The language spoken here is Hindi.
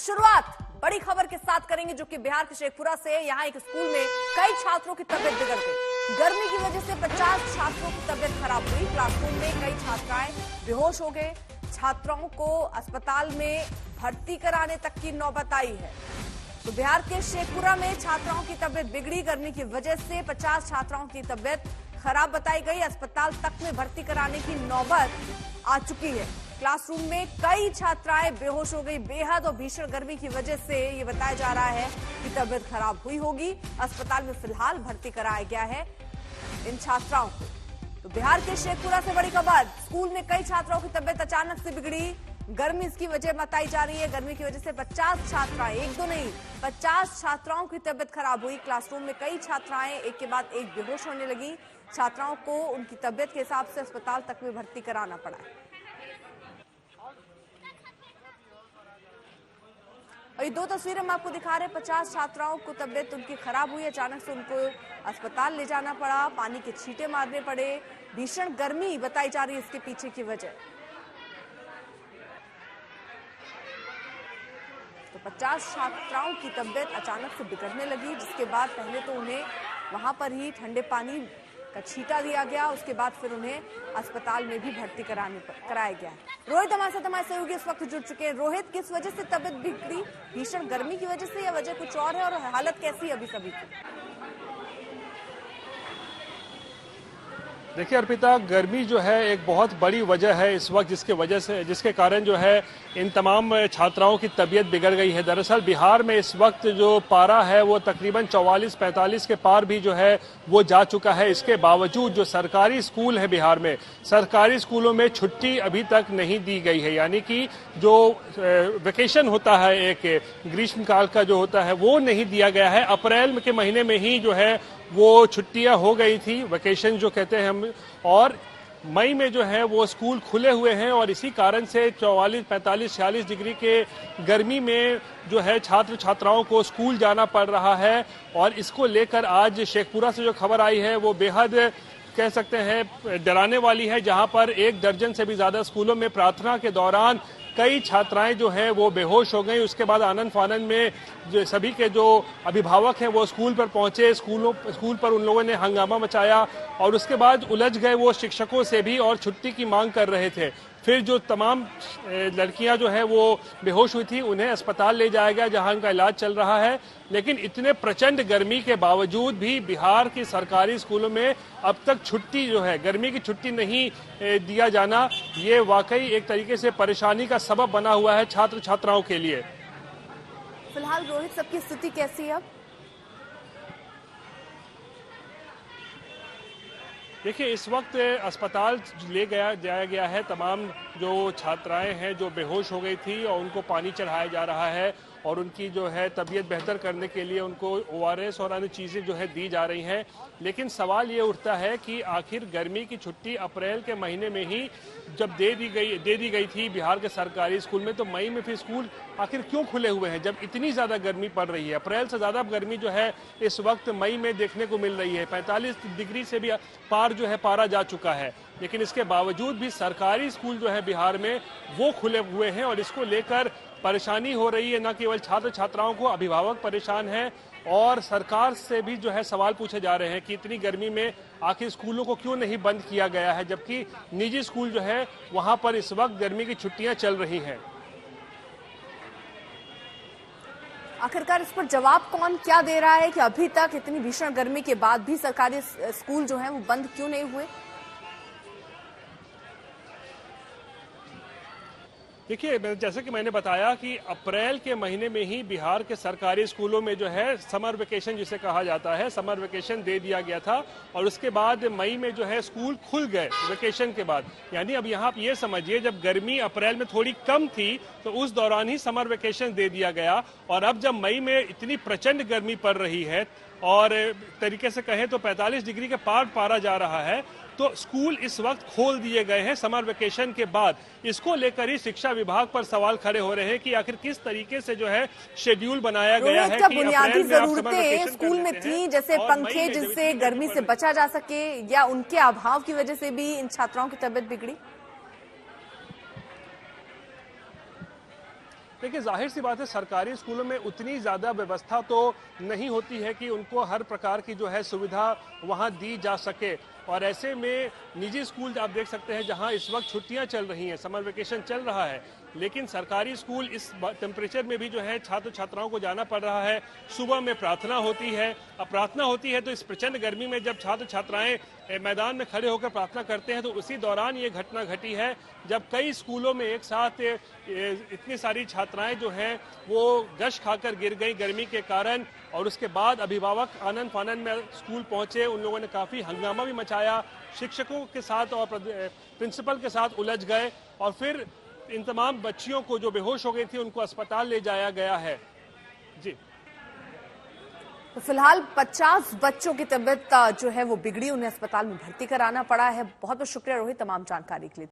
शुरुआत बड़ी खबर के साथ करेंगे जो कि बिहार के शेखपुरा से। यहाँ एक स्कूल में कई छात्रों की तबियत बिगड़ गई। गर्मी की वजह से 50 छात्रों की तबियत खराब हुई। क्लासरूम में कई छात्राएं बेहोश हो गए। छात्राओं को अस्पताल में भर्ती कराने तक की नौबत आई है। तो बिहार के शेखपुरा में छात्राओं की तबियत बिगड़ी। गर्मी की वजह से 50 छात्राओं की तबियत खराब बताई गई। अस्पताल तक में भर्ती कराने की नौबत आ चुकी है। क्लासरूम में कई छात्राएं बेहोश हो गई। बेहद और भीषण गर्मी की वजह से ये बताया जा रहा है कि तबियत खराब हुई होगी। अस्पताल में फिलहाल भर्ती कराया गया है इन छात्राओं को। तो बिहार के शेखपुरा से बड़ी खबर, स्कूल में कई छात्राओं की तबियत अचानक से बिगड़ी। गर्मी इसकी वजह बताई जा रही है। गर्मी की वजह से 50 छात्राएं, एक दो नहीं 50 छात्राओं की तबियत खराब हुई। क्लासरूम में कई छात्राएं एक के बाद एक बेहोश होने लगी। छात्राओं को उनकी तबियत के हिसाब से अस्पताल तक में भर्ती कराना पड़ा। और ये दो तस्वीरें हम आपको दिखा रहे हैं। 50 छात्राओं को तबियत उनकी खराब हुई। अचानक से उनको अस्पताल ले जाना पड़ा। पानी के छींटे मारने पड़े। भीषण गर्मी बताई जा रही है इसके पीछे की वजह। तो 50 छात्राओं की तबियत अचानक से बिगड़ने लगी, जिसके बाद पहले तो उन्हें वहां पर ही ठंडे पानी का छींटा दिया गया। उसके बाद फिर उन्हें अस्पताल में भी भर्ती कराया गया है। रोहित हमारे साथ हमारे सहयोगी इस वक्त जुड़ चुके हैं। रोहित, किस वजह से तबियत बिगड़ी? भीषण गर्मी की वजह से या वजह कुछ और है? और हालत कैसी है अभी सभी की? देखिए अर्पिता, गर्मी जो है एक बहुत बड़ी वजह है इस वक्त, जिसके कारण जो है इन तमाम छात्राओं की तबीयत बिगड़ गई है। दरअसल बिहार में इस वक्त जो पारा है वो तकरीबन 44-45 के पार भी जो है वो जा चुका है। इसके बावजूद जो सरकारी स्कूल है बिहार में, सरकारी स्कूलों में छुट्टी अभी तक नहीं दी गई है। यानी कि जो वेकेशन होता है, एक ग्रीष्मकाल का जो होता है, वो नहीं दिया गया है। अप्रैल के महीने में ही जो है वो छुट्टियां हो गई थी, वेकेशन जो कहते हैं हम, और मई में जो है वो स्कूल खुले हुए हैं। और इसी कारण से 44, 45, 46 डिग्री के गर्मी में जो है छात्र छात्राओं को स्कूल जाना पड़ रहा है। और इसको लेकर आज शेखपुरा से जो खबर आई है वो बेहद कह सकते हैं डराने वाली है, जहां पर 1 दर्जन से भी ज्यादा स्कूलों में प्रार्थना के दौरान कई छात्राएं जो हैं वो बेहोश हो गई। उसके बाद आनंद फानंद में जो सभी के जो अभिभावक हैं वो स्कूल पर पहुंचे। स्कूल पर उन लोगों ने हंगामा मचाया और उसके बाद उलझ गए वो शिक्षकों से भी और छुट्टी की मांग कर रहे थे। फिर जो तमाम लड़कियां जो है वो बेहोश हुई थी, उन्हें अस्पताल ले जाया गया जहां उनका इलाज चल रहा है। लेकिन इतने प्रचंड गर्मी के बावजूद भी बिहार की सरकारी स्कूलों में अब तक छुट्टी जो है, गर्मी की छुट्टी नहीं दिया जाना, ये वाकई एक तरीके से परेशानी का सबब बना हुआ है छात्र छात्राओं के लिए। फिलहाल रोहित, सबकी स्थिति कैसी है अब? देखिए इस वक्त अस्पताल जाया गया है। तमाम जो छात्राएं हैं जो बेहोश हो गई थी और उनको पानी चढ़ाया जा रहा है और उनकी जो है तबीयत बेहतर करने के लिए उनको ORS और अन्य चीज़ें जो है दी जा रही हैं। लेकिन सवाल ये उठता है कि आखिर गर्मी की छुट्टी अप्रैल के महीने में ही जब दे दी गई थी बिहार के सरकारी स्कूल में, तो मई में फिर स्कूल आखिर क्यों खुले हुए हैं जब इतनी ज़्यादा गर्मी पड़ रही है? अप्रैल से ज़्यादा गर्मी जो है इस वक्त मई में देखने को मिल रही है। 45 डिग्री से भी पार जो है पारा जा चुका है। लेकिन इसके बावजूद भी सरकारी स्कूल जो है बिहार में वो खुले हुए हैं और इसको लेकर परेशानी हो रही है। न केवल छात्र छात्राओं को, अभिभावक परेशान हैं और सरकार से भी जो है सवाल पूछे जा रहे हैं कि इतनी गर्मी में आखिर स्कूलों को क्यों नहीं बंद किया गया है, जबकि निजी स्कूल जो है वहां पर इस वक्त गर्मी की छुट्टियां चल रही हैं। आखिरकार इस पर जवाब कौन क्या दे रहा है कि अभी तक इतनी भीषण गर्मी के बाद भी सरकारी स्कूल जो है वो बंद क्यों नहीं हुए? देखिए जैसे कि मैंने बताया कि अप्रैल के महीने में ही बिहार के सरकारी स्कूलों में जो है समर वेकेशन जिसे कहा जाता है, समर वेकेशन दे दिया गया था। और उसके बाद मई में जो है स्कूल खुल गए वेकेशन के बाद। यानी अब यहाँ आप ये समझिए, जब गर्मी अप्रैल में थोड़ी कम थी तो उस दौरान ही समर वेकेशन दे दिया गया। और अब जब मई में इतनी प्रचंड गर्मी पड़ रही है और तरीके से कहें तो 45 डिग्री के पार पारा जा रहा है, तो स्कूल इस वक्त खोल दिए गए हैं समर वेकेशन के बाद। इसको लेकर ही शिक्षा विभाग पर सवाल खड़े हो रहे हैं कि आखिर किस तरीके से जो है शेड्यूल बनाया गया है कि बुनियादी जरूरतें स्कूल में थी, जैसे पंखे जिससे गर्मी से बचा जा सके, या उनके अभाव की वजह से भी इन छात्राओं की तबीयत बिगड़ी? देखिए, जाहिर सी बात है, सरकारी स्कूलों में उतनी ज़्यादा व्यवस्था तो नहीं होती है कि उनको हर प्रकार की जो है सुविधा वहाँ दी जा सके। और ऐसे में निजी स्कूल आप देख सकते हैं जहाँ इस वक्त छुट्टियाँ चल रही हैं, समर वेकेशन चल रहा है, लेकिन सरकारी स्कूल इस टेम्परेचर में भी जो है छात्र छात्राओं को जाना पड़ रहा है। सुबह में प्रार्थना होती है, अब प्रार्थना होती है तो इस प्रचंड गर्मी में जब छात्र छात्राएं मैदान में खड़े होकर प्रार्थना करते हैं तो उसी दौरान ये घटना घटी है जब कई स्कूलों में एक साथ इतनी सारी छात्राएं जो हैं वो गश खाकर गिर गई गर्मी के कारण। और उसके बाद अभिभावक आनन फानन में स्कूल पहुंचे, उन लोगों ने काफी हंगामा भी मचाया, शिक्षकों के साथ और प्रिंसिपल के साथ उलझ गए और फिर इन तमाम बच्चियों को जो बेहोश हो गई थी उनको अस्पताल ले जाया गया है। जी, तो फिलहाल 50 बच्चों की तबीयत जो है वो बिगड़ी, उन्हें अस्पताल में भर्ती कराना पड़ा है। बहुत बहुत शुक्रिया रोहित तमाम जानकारी के लिए।